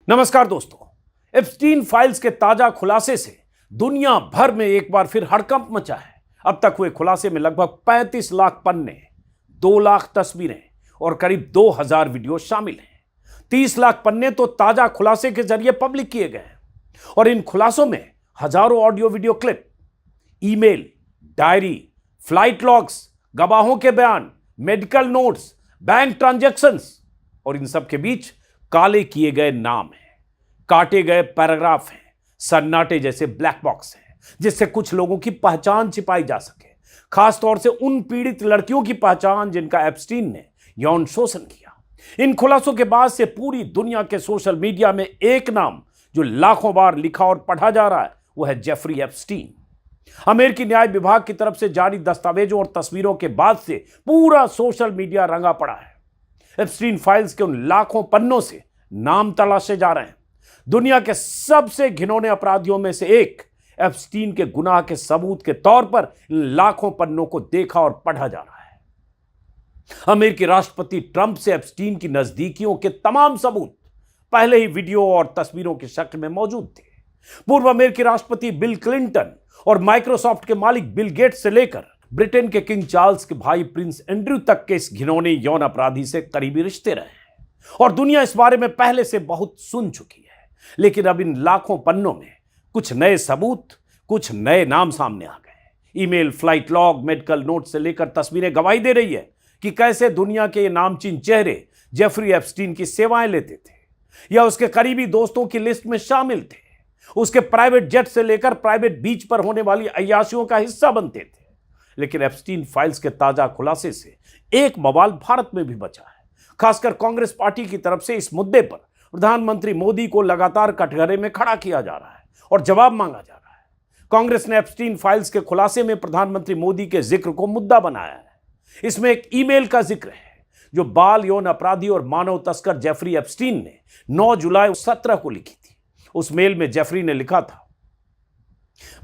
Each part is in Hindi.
नमस्कार दोस्तों। एप्स्टीन फाइल्स के ताजा खुलासे से दुनिया भर में एक बार फिर हड़कंप मचा है। अब तक हुए खुलासे में लगभग 35 लाख पन्ने, 2 लाख तस्वीरें और करीब 2000 वीडियो शामिल हैं। 30 लाख पन्ने तो ताजा खुलासे के जरिए पब्लिक किए गए हैं और इन खुलासों में हजारों audio video clip, email, diary, flight logs, गवाहों के बयान, मेडिकल नोट्स, बैंक ट्रांजैक्शंस और इन सब के बीच काले किए गए नाम हैं, काटे गए पैराग्राफ हैं, सन्नाटे जैसे ब्लैक बॉक्स हैं जिससे कुछ लोगों की पहचान छिपाई जा सके, खासतौर से उन पीड़ित लड़कियों की पहचान जिनका एप्स्टीन ने यौन शोषण किया। इन खुलासों के बाद से पूरी दुनिया के सोशल मीडिया में एक नाम जो लाखों बार लिखा और पढ़ा जा रहा है वो है जेफरी एप्स्टीन। अमेरिकी न्याय विभाग की तरफ से जारी दस्तावेजों और तस्वीरों के बाद से पूरा सोशल मीडिया रंगा पड़ा है। एप्स्टीन फाइल्स के उन लाखों पन्नों से नाम तलाशे जा रहे हैं। दुनिया के सबसे घिनौने अपराधियों में से एक एप्स्टीन के गुनाह के सबूत के तौर पर इन लाखों पन्नों को देखा और पढ़ा जा रहा है। अमेरिकी राष्ट्रपति ट्रंप से एप्स्टीन की नजदीकियों के तमाम सबूत पहले ही वीडियो और तस्वीरों की शक्ल में मौजूद थे। पूर्व अमेरिकी राष्ट्रपति बिल क्लिंटन और माइक्रोसॉफ्ट के मालिक बिल गेट्स से लेकर ब्रिटेन के किंग चार्ल्स के भाई प्रिंस एंड्रयू तक के इस घिनौने यौन अपराधी से करीबी रिश्ते रहे हैं और दुनिया इस बारे में पहले से बहुत सुन चुकी है। लेकिन अब इन लाखों पन्नों में कुछ नए सबूत, कुछ नए नाम सामने आ गए। Email, flight log, medical note से लेकर तस्वीरें गवाही दे रही है कि कैसे दुनिया के ये नामचीन चेहरे जेफरी एप्स्टीन की सेवाएं लेते थे या उसके करीबी दोस्तों की लिस्ट में शामिल थे, उसके प्राइवेट जेट से लेकर प्राइवेट बीच पर होने वाली अय्याशियों का हिस्सा बनते थे। लेकिन एप्स्टीन फाइल्स के ताजा खुलासे से एक बवाल भारत में भी बचा है। खासकर कांग्रेस पार्टी की तरफ से इस मुद्दे पर प्रधानमंत्री मोदी को लगातार कटघरे में खड़ा किया जा रहा है और जवाब मांगा जा रहा है। कांग्रेस ने एप्स्टीन फाइल्स के खुलासे में प्रधानमंत्री मोदी के जिक्र को मुद्दा बनाया है। इसमें एक ईमेल का जिक्र है जो बाल यौन अपराधी और मानव तस्कर जेफरी एप्स्टीन ने 9 जुलाई 2017 को लिखी थी। उस मेल में जेफरी ने लिखा था,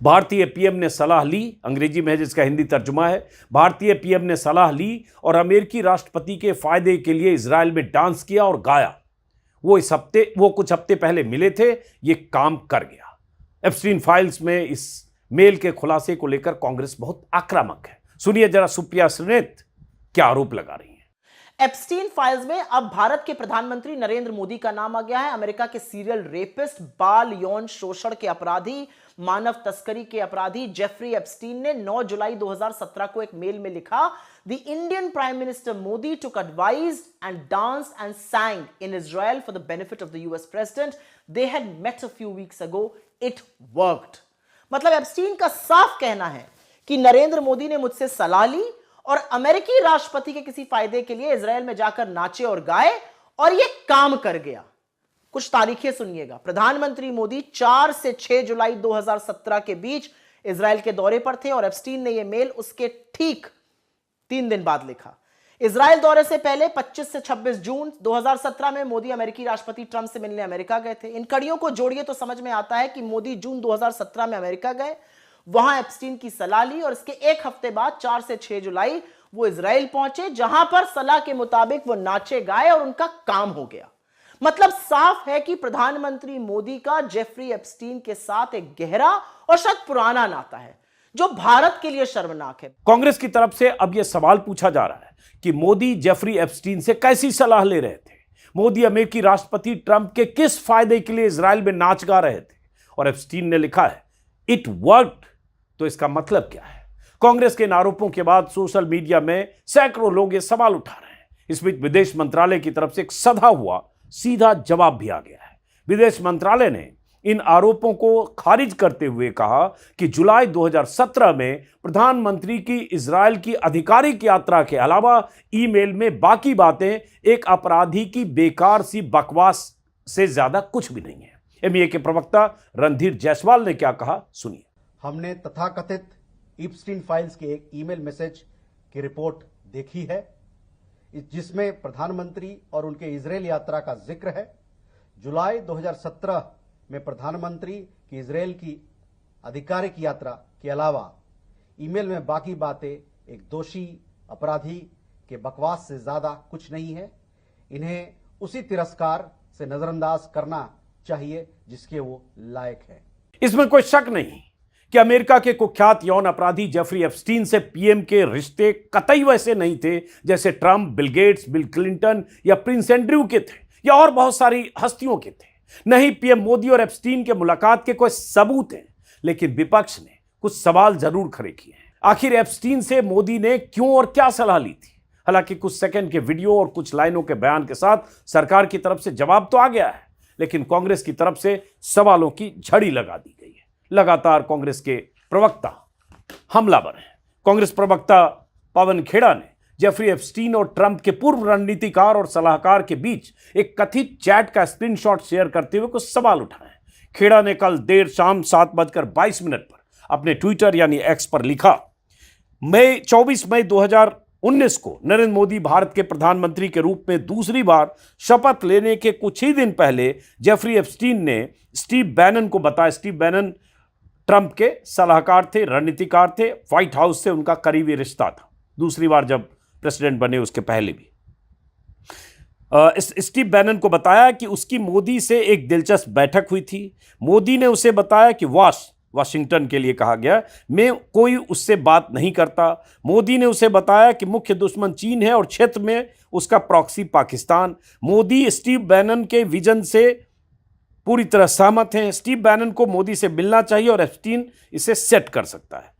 भारतीय पीएम ने सलाह ली, अंग्रेजी में जिसका हिंदी तर्जुमा है, भारतीय पीएम ने सलाह ली और अमेरिकी राष्ट्रपति के फायदे के लिए इजराइल में डांस किया और गाया। वो कुछ हफ्ते पहले मिले थे, ये काम कर गया। एप्स्टीन फाइल्स में इस मेल के खुलासे को लेकर कांग्रेस बहुत आक्रामक है। सुनिए जरा सुप्रिया श्रीनेत क्या आरोप लगा रही हैं। एप्स्टीन फाइल्स में अब भारत के प्रधानमंत्री नरेंद्र मोदी का नाम आ गया है। अमेरिका के सीरियल रेपिस्ट, बाल यौन शोषण के अपराधी, मानव तस्करी के अपराधी जेफरी एप्स्टीन ने 9 जुलाई 2017 को एक मेल में लिखा, the Indian prime minister Modi took advice and danced and sang in Israel for the benefit of the US president. They had met a few weeks ago. It worked. मतलब एप्स्टीन का साफ कहना है कि नरेंद्र मोदी ने मुझसे सलाह ली और अमेरिकी राष्ट्रपति के किसी फायदे के लिए इजराइल में जाकर नाचे और गाए और यह काम कर गया। कुछ तारीखें सुनिएगा। प्रधानमंत्री मोदी 4 से 6 जुलाई 2017 के बीच इजराइल के दौरे पर थे और एप्स्टीन ने यह मेल उसके ठीक 3 दिन बाद लिखा। इजराइल दौरे से पहले 25 से 26 जून 2017 में मोदी अमेरिकी राष्ट्रपति ट्रंप से मिलने अमेरिका गए थे। इन कड़ियों को जोड़िए तो समझ में आता है कि मोदी जून 2017 में अमेरिका गए, वहां एप्स्टीन की सलाह ली और इसके एक हफ्ते बाद 4 से 6 जुलाई वो इजराइल पहुंचे, जहां पर सलाह के मुताबिक वो नाचे गाए और उनका काम हो गया। मतलब साफ है कि प्रधानमंत्री मोदी का जेफरी एप्स्टीन के साथ एक गहरा और शायद पुराना नाता है जो भारत के लिए शर्मनाक है। कांग्रेस की तरफ से अब यह सवाल पूछा जा रहा है कि मोदी जेफरी एप्स्टीन से कैसी सलाह ले रहे थे, मोदी अमेरिकी राष्ट्रपति ट्रंप के किस फायदे के लिए इजराइल में नाच गा रहे थे। और एप्स्टीन ने लिखा है इट वर्कड, तो इसका मतलब क्या है। कांग्रेस के इन आरोपों के बाद सोशल मीडिया में सैकड़ों लोग ये सवाल उठा रहे हैं। इस बीच विदेश मंत्रालय की तरफ से एक सधा हुआ सीधा जवाब भी आ गया है। विदेश मंत्रालय ने इन आरोपों को खारिज करते हुए कहा कि जुलाई 2017 में प्रधानमंत्री की इजराइल की आधिकारिक यात्रा के अलावा ईमेल में बाकी बातें एक अपराधी की बेकार सी बकवास से ज्यादा कुछ भी नहीं है। एमईए के प्रवक्ता रणधीर जायसवाल ने क्या कहा, सुनिए। हमने तथाकथित एप्स्टीन फाइल्स के एक ईमेल मैसेज की रिपोर्ट देखी है जिसमें प्रधानमंत्री और उनके इजरायल यात्रा का जिक्र है। जुलाई 2017 में प्रधानमंत्री की इजरायल की आधिकारिक यात्रा के अलावा ईमेल में बाकी बातें एक दोषी अपराधी के बकवास से ज्यादा कुछ नहीं है। इन्हें उसी तिरस्कार से नजरअंदाज करना चाहिए जिसके वो लायक हैं। इसमें कोई शक नहीं कि अमेरिका के कुख्यात यौन अपराधी जेफरी एप्स्टीन से पीएम के रिश्ते कतई वैसे नहीं थे जैसे Trump, Bill Gates, bill Clinton या प्रिंस एंड्रयू के थे या और बहुत सारी हस्तियों के थे। नहीं, पीएम मोदी और एप्स्टीन के मुलाकात के कोई सबूत हैं, लेकिन विपक्ष ने कुछ सवाल जरूर खड़े किए हैं। आखिर एप्स्टीन से मोदी ने क्यों और क्या सलाह ली थी? हालांकि कुछ सेकंड के वीडियो और कुछ लाइनों के बयान के साथ सरकार की तरफ से जवाब तो आ गया है, लेकिन कांग्रेस की तरफ से सवालों की झड़ी लगा दी गई है। लगातार कांग्रेस के प्रवक्ता हमलावर हैं। कांग्रेस प्रवक्ता पवन खेड़ा ने जेफरी एप्स्टीन और ट्रंप के पूर्व रणनीतिकार और सलाहकार के बीच एक कथित चैट का स्क्रीनशॉट शेयर करते हुए कुछ सवाल उठाए। खेड़ा ने कल देर शाम 7:22 पर अपने ट्विटर यानी एक्स पर लिखा, 24 मई 2019 को नरेंद्र मोदी भारत के प्रधानमंत्री के रूप में दूसरी बार शपथ लेने के कुछ ही दिन पहले जेफरी एप्स्टीन ने स्टीव बैनन को बताया। स्टीव बैनन ट्रंप के सलाहकार थे, रणनीतिकार थे, व्हाइट हाउस से उनका करीबी रिश्ता था, दूसरी बार जब प्रेसिडेंट बने उसके पहले भी। स्टीव बैनन को बताया कि उसकी मोदी से एक दिलचस्प बैठक हुई थी। मोदी ने उसे बताया कि वाशिंगटन के लिए कहा गया, मैं कोई उससे बात नहीं करता। मोदी ने उसे बताया कि मुख्य दुश्मन चीन है और क्षेत्र में उसका proxy Pakistan. Modi Steve Bannon के विजन से पूरी तरह सहमत हैं। स्टीव बैनन को मोदी से मिलना चाहिए और एप्स्टीन इसे सेट कर सकता है।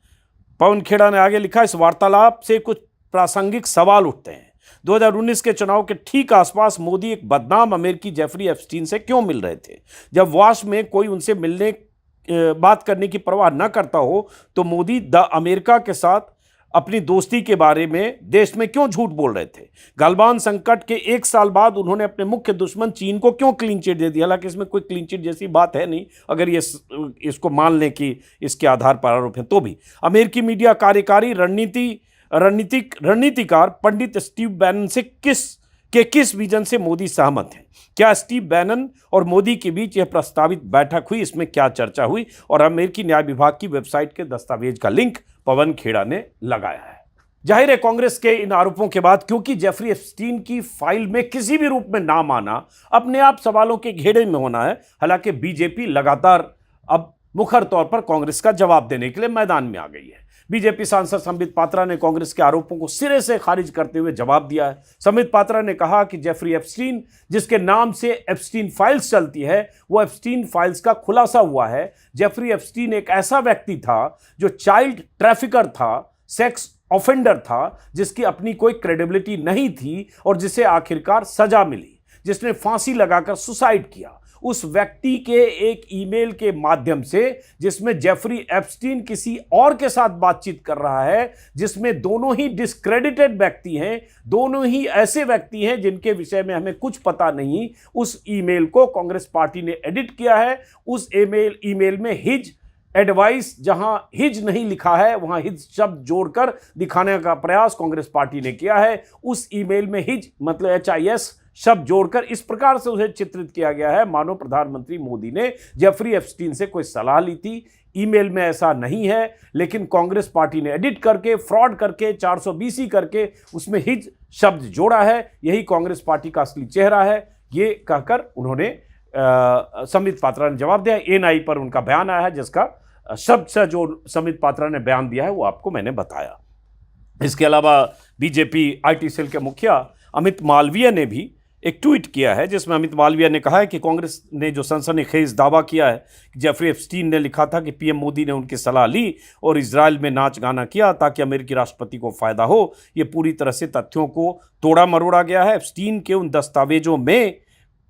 पवन खेड़ा ने आगे लिखा, इस वार्तालाप से कुछ प्रासंगिक सवाल उठते हैं। 2019 के चुनाव के ठीक आसपास मोदी एक बदनाम अमेरिकी जेफरी एप्स्टीन से क्यों मिल रहे थे? जब वाश में कोई उनसे मिलने बात करने की परवाह न करता हो तो मोदी द अमेरिका के साथ अपनी दोस्ती के बारे में देश में क्यों झूठ बोल रहे थे? गालवान संकट के 1 साल बाद उन्होंने अपने मुख्य दुश्मन चीन को क्यों क्लीन चिट दे दी? हालांकि इसमें कोई क्लीन चिट जैसी बात है नहीं, अगर ये इसको मान लें कि इसके आधार पर आरोप है तो भी। अमेरिकी मीडिया कार्यकारी रणनीतिकार पंडित स्टीव बैनन से किस विजन से मोदी सहमत हैं? क्या स्टीव बैनन और मोदी के बीच यह प्रस्तावित बैठक हुई? इसमें क्या चर्चा हुई? और अमेरिकी न्याय विभाग की वेबसाइट के दस्तावेज का लिंक पवन खेड़ा ने लगाया है। जाहिर है कांग्रेस के इन आरोपों के बाद, क्योंकि जेफरी एप्स्टीन की फाइल में किसी भी रूप में नाम आना अपने आप सवालों के घेरे में होना है। हालांकि बीजेपी लगातार अब मुखर तौर पर कांग्रेस का जवाब देने के लिए मैदान में आ गई है। बीजेपी सांसद संबित पात्रा ने कांग्रेस के आरोपों को सिरे से खारिज करते हुए जवाब दिया है। संबित पात्रा ने कहा कि जेफरी एप्स्टीन, जिसके नाम से एप्स्टीन फाइल्स चलती है, वो एप्स्टीन फाइल्स का खुलासा हुआ है। जेफरी एप्स्टीन एक ऐसा व्यक्ति था जो चाइल्ड ट्रैफिकर था, सेक्स ऑफेंडर था, जिसकी अपनी कोई क्रेडिबिलिटी नहीं थी और जिसे आखिरकार सजा मिली, जिसने फांसी लगाकर सुसाइड किया। उस व्यक्ति के एक ईमेल के माध्यम से, जिसमें जेफरी एप्स्टीन किसी और के साथ बातचीत कर रहा है, जिसमें दोनों ही डिस्क्रेडिटेड व्यक्ति हैं, दोनों ही ऐसे व्यक्ति हैं जिनके विषय में हमें कुछ पता नहीं, उस ईमेल को कांग्रेस पार्टी ने एडिट किया है। उस ईमेल में हिज एडवाइस, जहां हिज नहीं लिखा है वहां हिज शब्द जोड़कर दिखाने का प्रयास कांग्रेस पार्टी ने किया है। उस ईमेल में हिज मतलब HIS शब्द जोड़कर इस प्रकार से उसे चित्रित किया गया है मानो प्रधानमंत्री मोदी ने जेफरी एप्स्टीन से कोई सलाह ली थी। ईमेल में ऐसा नहीं है, लेकिन कांग्रेस पार्टी ने एडिट करके, फ्रॉड करके, 420 करके उसमें हिज शब्द जोड़ा है। यही कांग्रेस पार्टी का असली चेहरा है, ये कहकर उन्होंने संबित पात्रा ने जवाब दिया। NI पर उनका बयान आया है, जिसका शब्द से जो संबित पात्रा ने बयान दिया है वो आपको मैंने बताया। इसके अलावा बीजेपी IT सेल के मुखिया अमित मालवीय ने भी एक ट्वीट किया है, जिसमें अमित मालवीय ने कहा है कि कांग्रेस ने जो सनसनीखेज दावा किया है कि जेफरी एप्स्टीन ने लिखा था कि पीएम मोदी ने उनकी सलाह ली और इजराइल में नाच गाना किया ताकि अमेरिकी राष्ट्रपति को फायदा हो, ये पूरी तरह से तथ्यों को तोड़ा मरोड़ा गया है। एप्स्टीन के उन दस्तावेजों में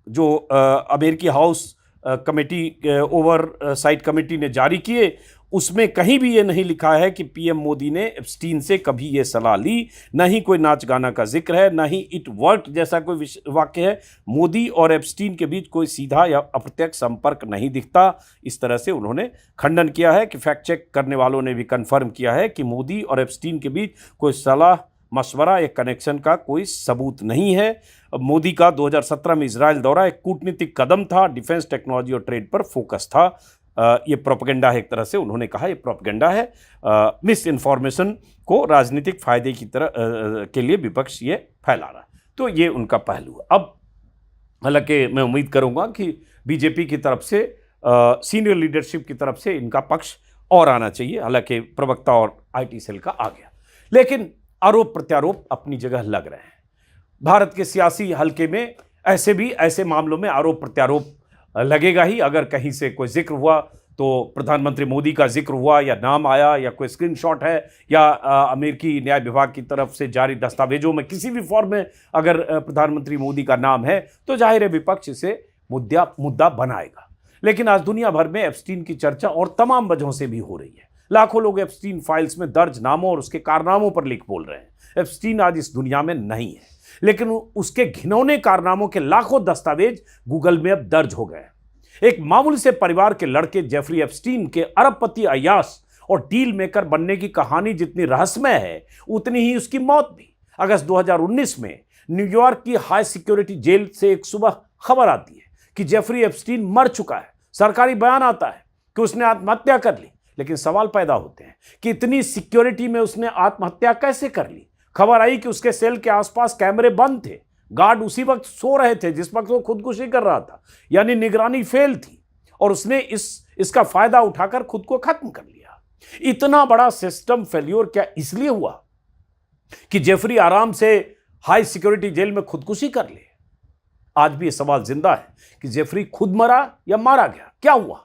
जो अमेरिकी हाउस कमेटी ओवरसाइट कमेटी ने जारी किए, उसमें कहीं भी ये नहीं लिखा है कि पीएम मोदी ने एप्स्टीन से कभी ये सलाह ली। ना ही कोई नाच गाना का जिक्र है, ना ही इट वर्क जैसा कोई वाक्य है। मोदी और एप्स्टीन के बीच कोई सीधा या अप्रत्यक्ष संपर्क नहीं दिखता। इस तरह से उन्होंने खंडन किया है कि फैक्ट चेक करने वालों ने भी कन्फर्म किया है कि मोदी और एप्स्टीन के बीच कोई सलाह मशवरा या कनेक्शन का कोई सबूत नहीं है। मोदी का 2017 में इजराइल दौरा एक कूटनीतिक कदम था, डिफेंस, टेक्नोलॉजी और ट्रेड पर फोकस था। ये प्रोपेगेंडा है, एक तरह से उन्होंने कहा ये प्रोपेगेंडा है। मिस इन्फॉर्मेशन को राजनीतिक फायदे की तरह के लिए विपक्ष ये फैला रहा है। तो ये उनका पहलू है। अब हालांकि मैं उम्मीद करूंगा कि बीजेपी की तरफ से सीनियर लीडरशिप की तरफ से इनका पक्ष और आना चाहिए। हालांकि प्रवक्ता और आईटी सेल का आ गया, लेकिन आरोप प्रत्यारोप अपनी जगह लग रहे हैं। भारत के सियासी हलके में ऐसे मामलों में आरोप प्रत्यारोप लगेगा ही। अगर कहीं से कोई जिक्र हुआ तो प्रधानमंत्री मोदी का जिक्र हुआ या नाम आया या कोई स्क्रीनशॉट है या अमेरिकी न्याय विभाग की तरफ से जारी दस्तावेजों में किसी भी फॉर्म में अगर प्रधानमंत्री मोदी का नाम है तो जाहिर है विपक्ष इसे मुद्दा बनाएगा। लेकिन आज दुनिया भर में एप्स्टीन की चर्चा और तमाम वजहों से भी हो रही है। लाखों लोग एप्स्टीन फाइल्स में दर्ज नामों और उसके कारनामों पर लिख बोल रहे हैं। एप्स्टीन आज इस दुनिया में नहीं है, लेकिन उसके घिनौने कारनामों के लाखों दस्तावेज गूगल में अब दर्ज हो गए। एक मामूली से परिवार के लड़के जेफरी एप्स्टीन के अरबपति अय्याश और डील मेकर बनने की कहानी जितनी रहस्यमय है, उतनी ही उसकी मौत भी। अगस्त 2019 में न्यूयॉर्क की हाई सिक्योरिटी जेल से एक सुबह खबर आती है कि जेफरी एप्स्टीन मर चुका है। सरकारी बयान आता है कि उसने आत्महत्या कर ली, लेकिन सवाल पैदा होते हैं कि इतनी सिक्योरिटी में उसने आत्महत्या कैसे कर ली। खबर आई कि उसके सेल के आसपास कैमरे बंद थे, गार्ड उसी वक्त सो रहे थे जिस वक्त वो खुदकुशी कर रहा था, यानी निगरानी फेल थी, और उसने इसका फायदा उठाकर खुद को खत्म कर लिया। इतना बड़ा सिस्टम फेल्योर क्या इसलिए हुआ कि जेफरी आराम से हाई सिक्योरिटी जेल में खुदकुशी कर ले? आज भी यह सवाल जिंदा है कि जेफरी खुद मरा या मारा गया, क्या हुआ?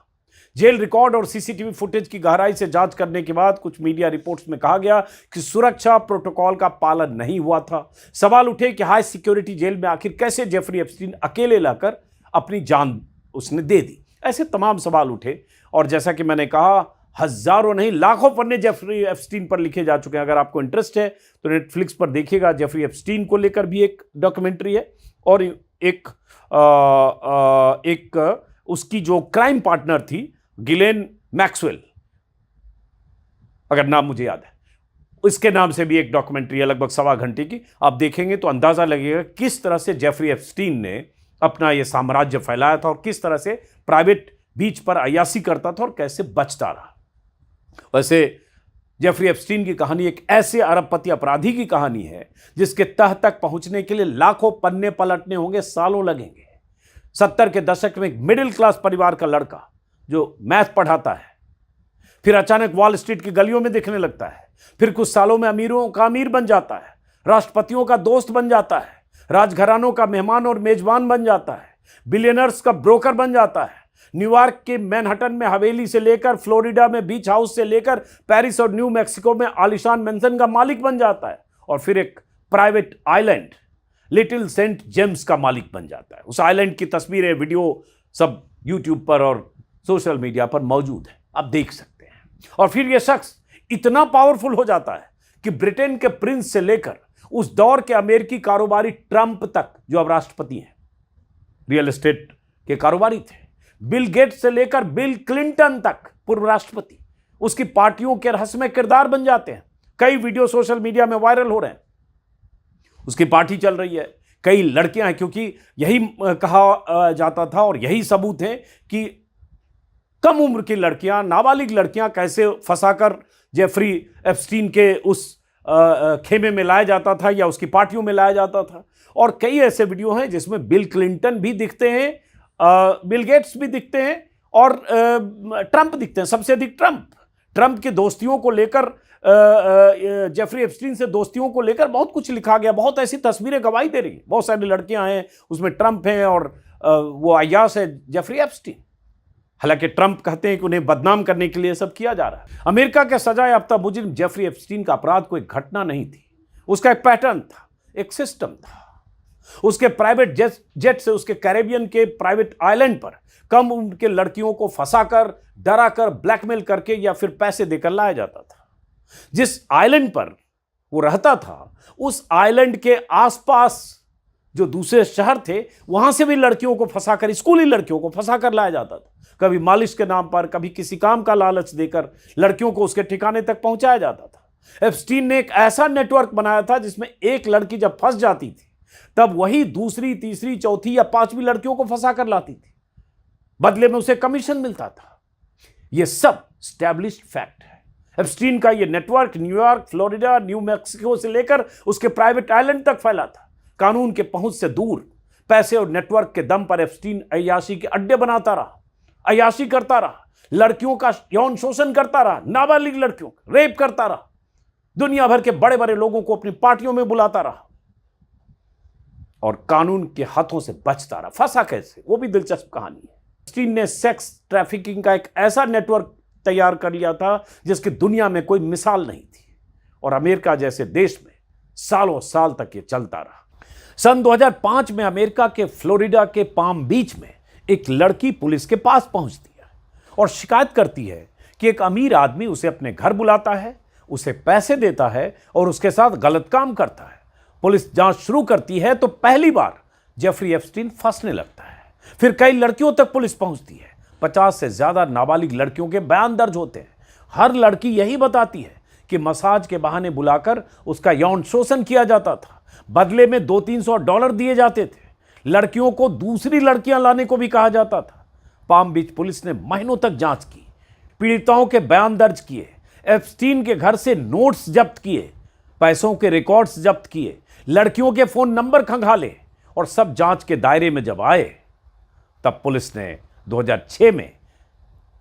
जेल रिकॉर्ड और सीसीटीवी फुटेज की गहराई से जांच करने के बाद कुछ मीडिया रिपोर्ट्स में कहा गया कि सुरक्षा प्रोटोकॉल का पालन नहीं हुआ था। सवाल उठे कि हाई सिक्योरिटी जेल में आखिर कैसे जेफरी एप्स्टीन अकेले लाकर अपनी जान उसने दे दी। ऐसे तमाम सवाल उठे, और जैसा कि मैंने कहा, हजारों नहीं लाखों पन्ने जेफरी एप्स्टीन पर लिखे जा चुके हैं। अगर आपको इंटरेस्ट है तो नेटफ्लिक्स पर देखिएगा। जेफरी एप्स्टीन को लेकर भी एक डॉक्यूमेंट्री है, और एक उसकी जो क्राइम पार्टनर थी गिलेन मैक्सवेल, अगर नाम मुझे याद है, इसके नाम से भी एक डॉक्यूमेंट्री है लगभग 1.25 घंटे की। आप देखेंगे तो अंदाजा लगेगा किस तरह से जेफरी एप्स्टीन ने अपना यह साम्राज्य फैलाया था और किस तरह से प्राइवेट बीच पर अय्याशी करता था और कैसे बचता रहा। वैसे जेफरी एप्स्टीन की कहानी एक ऐसे अरबपति अपराधी की कहानी है जिसके तह तक पहुंचने के लिए लाखों पन्ने पलटने होंगे, सालों लगेंगे। 70 के दशक में एक मिडिल क्लास परिवार का लड़का जो मैथ पढ़ाता है, फिर अचानक वॉल स्ट्रीट की गलियों में दिखने लगता है, फिर कुछ सालों में अमीरों का अमीर बन जाता है, राष्ट्रपतियों का दोस्त बन जाता है, राजघरानों का मेहमान और मेजबान बन जाता है, बिलियनर्स का ब्रोकर बन जाता है। न्यूयॉर्क के मैनहट्टन में हवेली से लेकर फ्लोरिडा में बीच हाउस से लेकर पेरिस और न्यू मैक्सिको में आलिशान मेंशन का मालिक बन जाता है, और फिर एक private island Little Saint James का मालिक बन जाता है। उस आइलैंड की तस्वीरें, वीडियो सब यूट्यूब पर और सोशल मीडिया पर मौजूद है, आप देख सकते हैं। और फिर यह शख्स इतना पावरफुल हो जाता है कि ब्रिटेन के प्रिंस से लेकर उस दौर के अमेरिकी कारोबारी ट्रंप तक, जो अब राष्ट्रपति हैं, रियल एस्टेट के कारोबारी थे, बिल गेट्स से लेकर बिल क्लिंटन तक, पूर्व राष्ट्रपति, उसकी पार्टियों के रहस्यमय किरदार बन जाते हैं। कई वीडियो सोशल मीडिया में वायरल हो रहे हैं, उसकी पार्टी चल रही है, कई लड़कियां हैं, क्योंकि यही कहा जाता था और यही सबूत है कि कम उम्र की लड़कियां, नाबालिग लड़कियां कैसे फंसाकर जेफरी एप्स्टीन के उस खेमे में लाया जाता था या उसकी पार्टियों में लाया जाता था। और कई ऐसे वीडियो हैं जिसमें बिल क्लिंटन भी दिखते हैं, बिल गेट्स भी दिखते हैं और ट्रंप दिखते हैं। सबसे अधिक ट्रंप की दोस्तियों को लेकर, जेफरी एप्स्टीन से दोस्तियों को लेकर बहुत कुछ लिखा गया, बहुत ऐसी तस्वीरें गवाही दे रही हैं। बहुत सारी लड़कियां हैं, उसमें ट्रंप हैं और वो अय्याश है जेफरी एप्स्टीन। हालांकि ट्रंप कहते हैं कि उन्हें बदनाम करने के लिए सब किया जा रहा है। अमेरिका के सजायाफ्ता मुजरिम जेफरी एप्स्टीन का अपराध कोई घटना नहीं थी, उसका एक पैटर्न था, एक सिस्टम था। उसके प्राइवेट जेट से उसके कैरेबियन के प्राइवेट आइलैंड पर कम उम्र के लड़कियों को फंसाकर, डराकर, ब्लैकमेल करके या फिर पैसे देकर लाया जाता था। जिस आइलैंड पर वो रहता था, उस आइलैंड के आसपास जो दूसरे शहर थे, वहां से भी लड़कियों को फंसाकर, स्कूली लड़कियों को फंसाकर लाया जाता था। कभी मालिश के नाम पर, कभी किसी काम का लालच देकर लड़कियों को उसके ठिकाने तक पहुंचाया जाता था। एप्स्टीन ने एक ऐसा नेटवर्क बनाया था जिसमें एक लड़की जब फंस जाती थी, तब वही दूसरी, तीसरी, चौथी या पांचवी लड़कियों को फंसाकर लाती थी। बदले में उसे कमीशन मिलता था। यह सब स्टैब्लिश्ड फैक्ट है। एप्स्टीन का यह network New York, Florida, new Mexico से लेकर उसके प्राइवेट आइलैंड तक फैला था, कानून के पहुंच से दूर। पैसे और नेटवर्क के दम पर एप्स्टीन अय्याशी के अड्डे बनाता रहा, अय्याशी करता रहा, लड़कियों का यौन शोषण करता रहा, नाबालिग लड़कियों का रेप करता रहा, दुनिया भर के बड़े बड़े लोगों को अपनी पार्टियों में बुलाता रहा और कानून के हाथों से बचता रहा। फंसा कैसे, वो भी दिलचस्प कहानी है। एप्स्टीन ने सेक्स ट्रैफिकिंग का एक ऐसा नेटवर्क तैयार कर लिया था जिसकी दुनिया में कोई मिसाल नहीं थी और अमेरिका जैसे देश में सालों साल तक ये चलता रहा। सन 2005 में अमेरिका के फ्लोरिडा के पाम बीच में एक लड़की पुलिस के पास पहुंचती है और शिकायत करती है कि एक अमीर आदमी उसे अपने घर बुलाता है, उसे पैसे देता है और उसके साथ गलत काम करता है। पुलिस जांच शुरू करती है तो पहली बार जेफरी एप्स्टीन फंसने लगता है। फिर कई लड़कियों तक पुलिस पहुंचती है। 50 से ज्यादा नाबालिग लड़कियों के बयान दर्ज होते हैं। हर लड़की यही बताती है कि मसाज के बहाने बुलाकर उसका यौन शोषण किया जाता था, बदले में $200-300 दिए जाते थे। लड़कियों को दूसरी लड़कियां लाने को भी कहा जाता था। पाम बीच पुलिस ने महीनों तक जांच की, पीड़िताओं के बयान दर्ज किए, एप्स्टीन के घर से नोट्स जब्त किए, पैसों के रिकॉर्ड्स जब्त किए, लड़कियों के फोन नंबर खंगाले और सब जांच के दायरे में जब आए तब पुलिस ने 2006 में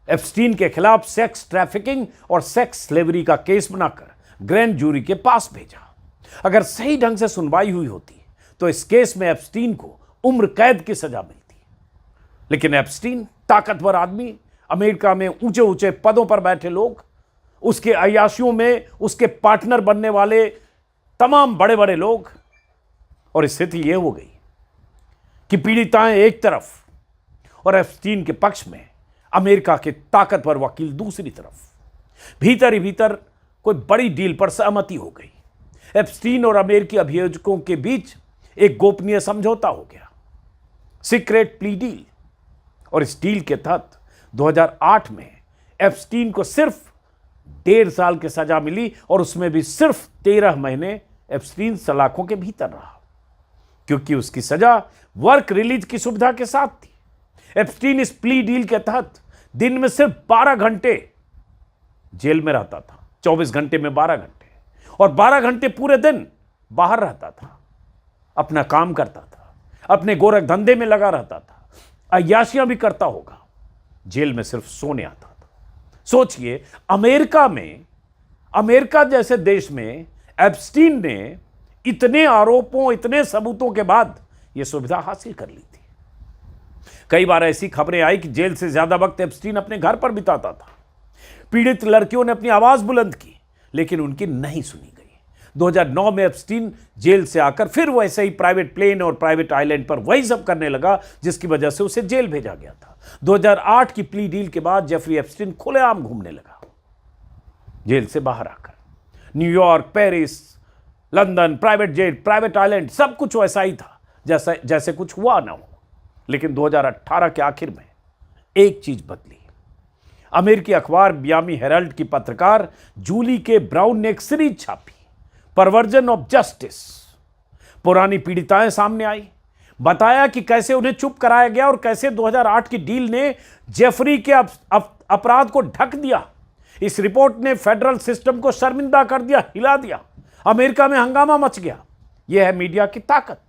एप्स्टीन के खिलाफ सेक्स ट्रैफिकिंग और सेक्स स्लेवरी का केस बनाकर ग्रैंड जूरी के पास भेजा। अगर सही ढंग से सुनवाई हुई होती तो इस केस में एप्स्टीन को उम्र कैद की सजा मिलती। लेकिन एप्स्टीन ताकतवर आदमी, अमेरिका में ऊंचे ऊंचे पदों पर बैठे लोग, उसके अय्याशियों में उसके पार्टनर बनने वाले तमाम बड़े बड़े लोग, और स्थिति यह हो गई कि पीड़िताएं एक तरफ और एप्स्टीन के पक्ष में अमेरिका के ताकतवर वकील दूसरी तरफ। भीतर ही भीतर कोई बड़ी डील पर सहमति हो गई। एप्स्टीन और अमेरिकी अभियोजकों के बीच एक गोपनीय समझौता हो गया, सीक्रेट प्ली डील। और इस डील के तहत 2008 में एप्स्टीन को सिर्फ 1.5 साल की सजा मिली और उसमें भी सिर्फ 13 महीने एप्स्टीन सलाखों के भीतर रहा, क्योंकि उसकी सजा वर्क रिलीज की सुविधा के साथ थी। एप्स्टीन इस प्ली डील के तहत दिन में सिर्फ 12 घंटे जेल में रहता था, 24 घंटे में 12 घंटे, और 12 घंटे पूरे दिन बाहर रहता था, अपना काम करता था, अपने गोरख धंधे में लगा रहता था, अय्याशियां भी करता होगा, जेल में सिर्फ सोने आता था। सोचिए, अमेरिका जैसे देश में एप्स्टीन ने इतने आरोपों, इतने सबूतों के बाद यह सुविधा हासिल कर ली थी। कई बार ऐसी खबरें आई कि जेल से ज्यादा वक्त एप्स्टीन अपने घर पर बिताता था। पीड़ित लड़कियों ने अपनी आवाज बुलंद की, लेकिन उनकी नहीं सुनी गई। 2009 में एप्स्टीन जेल से आकर फिर वैसे ही प्राइवेट प्लेन और प्राइवेट आइलैंड पर वही सब करने लगा जिसकी वजह से उसे जेल भेजा गया था। 2008 की प्ली डील के बाद जेफरी एप्स्टीन खुलेआम घूमने लगा, जेल से बाहर आकर। New York, Paris, London, private jet, private island, सब कुछ वैसा ही था जैसे कुछ हुआ ना हो। लेकिन 2018 के आखिर में एक चीज बदली। अमेरिकी अखबार मियामी हेराल्ड की पत्रकार जूली के ब्राउन ने एक सीरीज छापी, परवर्जन ऑफ जस्टिस। पुरानी पीड़िताएं सामने आई, बताया कि कैसे उन्हें चुप कराया गया और कैसे 2008 की डील ने जेफरी के अपराध को ढक दिया। इस रिपोर्ट ने फेडरल सिस्टम को शर्मिंदा कर दिया, हिला दिया। अमेरिका में हंगामा मच गया। यह है मीडिया की ताकत।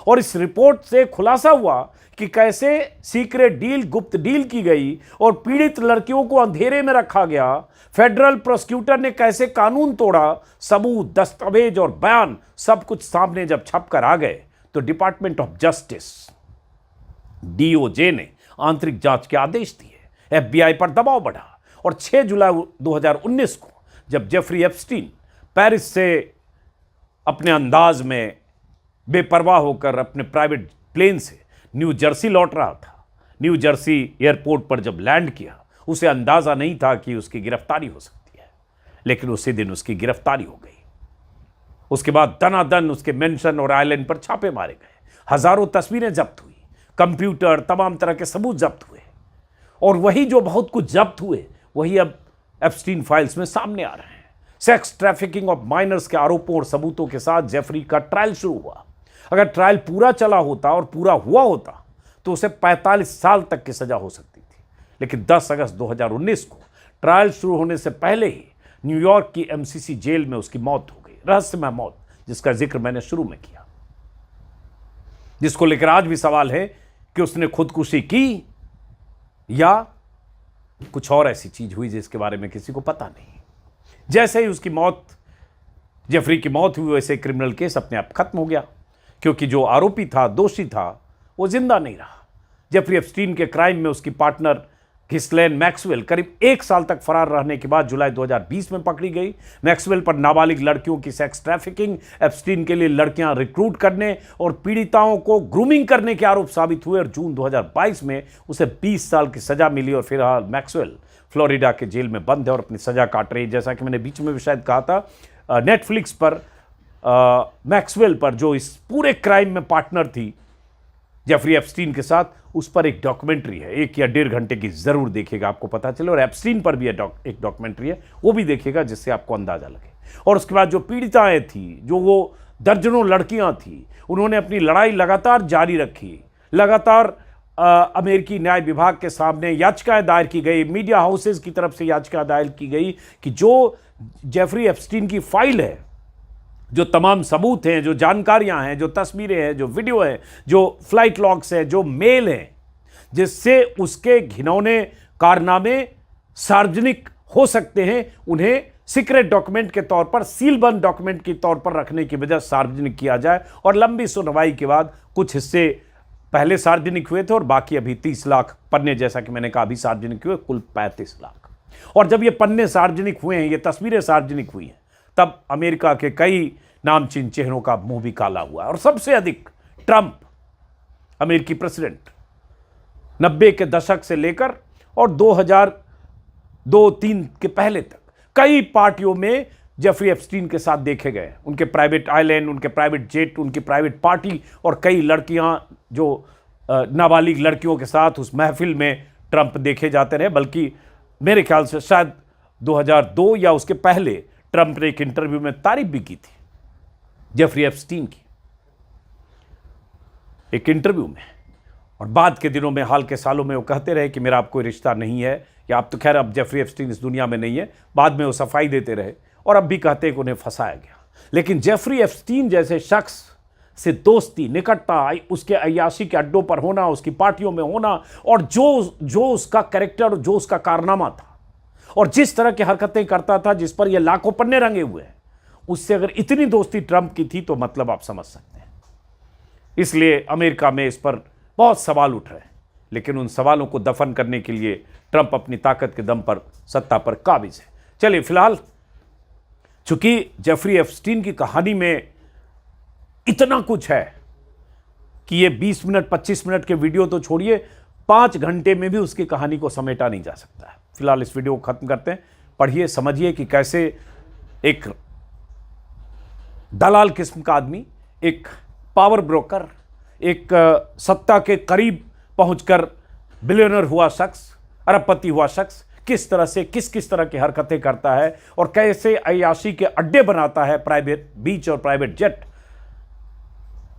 और इस रिपोर्ट से खुलासा हुआ कि कैसे सीक्रेट डील, गुप्त डील की गई और पीड़ित लड़कियों को अंधेरे में रखा गया। फेडरल प्रोसिक्यूटर ने कैसे कानून तोड़ा। सबूत, दस्तावेज और बयान सब कुछ सामने जब छपकर आ गए तो डिपार्टमेंट ऑफ जस्टिस, डीओजे ने आंतरिक जांच के आदेश दिए। एफबीआई पर दबाव बढ़ा और 6 जुलाई 2019 को जब जेफरी एप्स्टीन पेरिस से अपने अंदाज में बेपरवाह होकर अपने प्राइवेट प्लेन से न्यू जर्सी लौट रहा था, न्यू जर्सी एयरपोर्ट पर जब लैंड किया, उसे अंदाजा नहीं था कि उसकी गिरफ्तारी हो सकती है। लेकिन उसी दिन उसकी गिरफ्तारी हो गई। उसके बाद दनादन उसके मेंशन और आइलैंड पर छापे मारे गए, हजारों तस्वीरें जब्त हुई, कंप्यूटर, तमाम तरह के सबूत जब्त हुए। और वही जो बहुत कुछ जब्त हुए वही अब एप्स्टीन फाइल्स में सामने आ रहे हैं। सेक्स ट्रैफिकिंग ऑफ माइनर्स के आरोपों और सबूतों के साथ जेफरी का ट्रायल शुरू हुआ। अगर ट्रायल पूरा चला होता और पूरा हुआ होता तो उसे 45 साल तक की सजा हो सकती थी। लेकिन 10 अगस्त 2019 को ट्रायल शुरू होने से पहले ही न्यूयॉर्क की एमसीसी जेल में उसकी मौत हो गई, रहस्यमय मौत जिसका जिक्र मैंने शुरू में किया। जिसको लेकर आज भी सवाल है कि उसने खुदकुशी की या कुछ और ऐसी चीज हुई जिसके बारे में किसी को पता नहीं। जैसे ही उसकी मौत, जेफरी की मौत हुई, वैसे क्रिमिनल केस अपने आप खत्म हो गया, क्योंकि जो आरोपी था, दोषी था, वो जिंदा नहीं रहा। जेफरी एप्स्टीन के क्राइम में उसकी पार्टनर घिस्लैन मैक्सवेल करीब 1 साल तक फरार रहने के बाद जुलाई 2020 में पकड़ी गई। मैक्सवेल पर नाबालिग लड़कियों की सेक्स ट्रैफिकिंग, एप्स्टीन के लिए लड़कियां रिक्रूट करने और पीड़िताओं को ग्रूमिंग करने के आरोप साबित हुए और जून 2022 में उसे 20 साल की सजा मिली और फिलहाल मैक्सवेल फ्लोरिडा के जेल में बंद है और अपनी सजा काट रही है। जैसा कि मैंने बीच में भी शायद कहा था, नेटफ्लिक्स पर मैक्सवेल पर, जो इस पूरे क्राइम में पार्टनर थी जेफरी एप्स्टीन के साथ, उस पर एक डॉक्यूमेंट्री है, 1 या 1.5 घंटे की, जरूर देखिएगा, आपको पता चले। और एप्स्टीन पर भी एक डॉक्यूमेंट्री है, वो भी देखिएगा, जिससे आपको अंदाजा लगे। और उसके बाद जो पीड़िताएं थी, जो वो दर्जनों लड़कियां थी, उन्होंने अपनी लड़ाई लगातार जारी रखी। लगातार अमेरिकी न्याय विभाग के सामने याचिकाएं दायर की गई, मीडिया हाउसेज की तरफ से याचिका दायर की गई कि जो जेफरी एप्स्टीन की फाइल है, जो तमाम सबूत हैं, जो जानकारियां हैं, जो तस्वीरें हैं, जो वीडियो है, जो फ्लाइट लॉग्स हैं, जो मेल हैं, जिससे उसके घिनौने कारनामे सार्वजनिक हो सकते हैं, उन्हें सीक्रेट डॉक्यूमेंट के तौर पर, सीलबंद डॉक्यूमेंट के तौर पर रखने की वजह सार्वजनिक किया जाए। और लंबी सुनवाई के बाद कुछ हिस्से पहले सार्वजनिक हुए थे और बाकी अभी 30 लाख पन्ने, जैसा कि मैंने कहा, अभी सार्वजनिक हुए कुल 35 लाख। और जब ये पन्ने सार्वजनिक हुए हैं, ये तस्वीरें सार्वजनिक हुई हैं, तब अमेरिका के कई नामचीन चेहरों का मुंह भी काला हुआ। और सबसे अधिक ट्रंप, अमेरिकी प्रेसिडेंट, 90 के दशक से लेकर और 2002-3 के पहले तक कई पार्टियों में जेफरी एप्स्टीन के साथ देखे गए। उनके प्राइवेट आइलैंड, उनके प्राइवेट जेट, उनकी प्राइवेट पार्टी, और कई लड़कियां जो नाबालिग लड़कियों के साथ उस महफिल में ट्रंप देखे जाते रहे। बल्कि मेरे ख्याल से शायद 2002 या उसके पहले ट्रंप ने एक इंटरव्यू में तारीफ भी की थी जेफरी एप्स्टीन की, एक इंटरव्यू में। और बाद के दिनों में, हाल के सालों में, वो कहते रहे कि मेरा अब कोई रिश्ता नहीं है, या अब तो खैर अब जेफरी एप्स्टीन इस दुनिया में नहीं है। बाद में वो सफाई देते रहे और अब भी कहते हैं कि उन्हें फंसाया गया। लेकिन जेफरी एप्स्टीन जैसे शख्स से दोस्ती, निकटता, उसके अय्याशी के अड्डों पर होना, उसकी पार्टियों में होना, और जो उसका कैरेक्टर, जो उसका कारनामा था और जिस तरह की हरकतें करता था, जिस पर ये लाखों पन्ने रंगे हुए हैं, उससे अगर इतनी दोस्ती ट्रंप की थी तो मतलब आप समझ सकते हैं। इसलिए अमेरिका में इस पर बहुत सवाल उठ रहे हैं, लेकिन उन सवालों को दफन करने के लिए ट्रंप अपनी ताकत के दम पर सत्ता पर काबिज है। चलिए, फिलहाल चूंकि जेफरी एप्स्टीन की कहानी में इतना कुछ है कि ये 20 मिनट 25 मिनट के वीडियो तो छोड़िए, 5 घंटे में भी उसकी कहानी को समेटा नहीं जा सकता है। फिलहाल इस वीडियो को खत्म करते हैं। पढ़िए, समझिए कि कैसे एक दलाल किस्म का आदमी, एक पावर ब्रोकर, एक सत्ता के करीब पहुंचकर बिलियनर हुआ शख्स, अरबपति हुआ शख्स, किस तरह से किस तरह की हरकतें करता है और कैसे अय्याशी के अड्डे बनाता है, प्राइवेट बीच और प्राइवेट जेट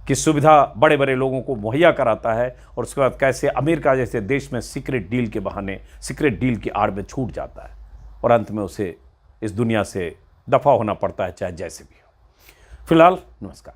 की सुविधा बड़े बड़े लोगों को मुहैया कराता है, और उसके बाद कैसे अमेरिका जैसे देश में सीक्रेट डील के बहाने, सीक्रेट डील की आड़ में छूट जाता है और अंत में उसे इस दुनिया से दफा होना पड़ता है, चाहे जैसे भी हो। फिलहाल नमस्कार।